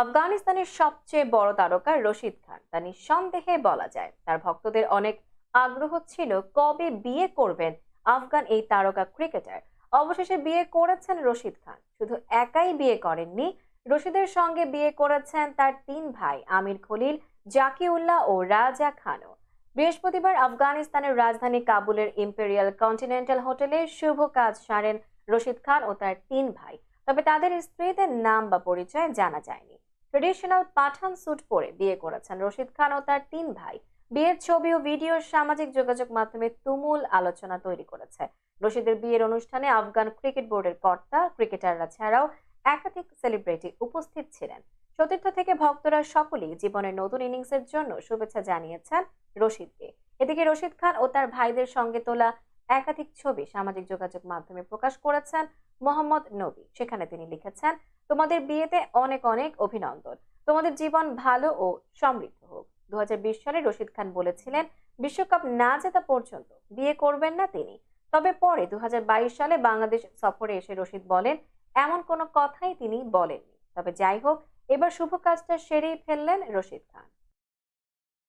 আফগানিস্তানের সবচেয়ে বড় তারকা রশিদ খান তা নিঃসন্দেহে বলা যায়। তার ভক্তদের অনেক আগ্রহ ছিল কবে বিয়ে করবেন আফগান এই তারকা ক্রিকেটার। অবশেষে বিয়ে করেছেন রশিদ খান। শুধু একাই বিয়ে করেননি, রশিদের সঙ্গে বিয়ে করেছেন তার তিন ভাই আমির খলিল, জাকিউল্লাহ ও রাজা খানও। বৃহস্পতিবার আফগানিস্তানের রাজধানী কাবুলের ইম্পেরিয়াল কন্টিনেন্টাল হোটেলে শুভ কাজ সারেন রশিদ খান ও তার তিন ভাই। তবে তাদের স্ত্রীদের নাম বা পরিচয় জানা যায়নি। ট্রেডিশনাল পাঠান স্যুট পরে বিয়ে করেছেন রশিদ খান ও তার তিন ভাই। বিয়ের ছবি ও ভিডিও সামাজিক যোগাযোগ মাধ্যমে তুমুল আলোচনা তৈরি করেছে। রশিদের বিয়ের অনুষ্ঠানে আফগান ক্রিকেট বোর্ডের কর্তা, ক্রিকেটাররা ছাড়াও একাধিক সেলিব্রিটি উপস্থিত ছিলেন। সতীর্থ থেকে ভক্তরা সকলেই জীবনের নতুন ইনিংসের জন্য শুভেচ্ছা জানিয়েছেন রশিদকে। এদিকে রশিদ খান ও তার ভাইদের সঙ্গে তোলা একাধিক ছবি সামাজিক যোগাযোগ মাধ্যমে প্রকাশ করেছেন মোহাম্মদ নবী। সেখানে তিনি লিখেছেন, তোমাদের বিয়েতে অনেক অনেক অভিনন্দন, তোমাদের জীবন ভালো ও সমৃদ্ধ হোক। 2020 সালে রশিদ খান বলেছিলেন বিশ্বকাপ না জেতা পর্যন্ত বিয়ে করবেন না তিনি। তবে পরে 2022 সালে বাংলাদেশ সফরে এসে রশিদ বলেন এমন কোনো কথাই তিনি বলেননি। তবে যাই হোক, এবার শুভ কাজটা সেরেই ফেললেন রশিদ খান।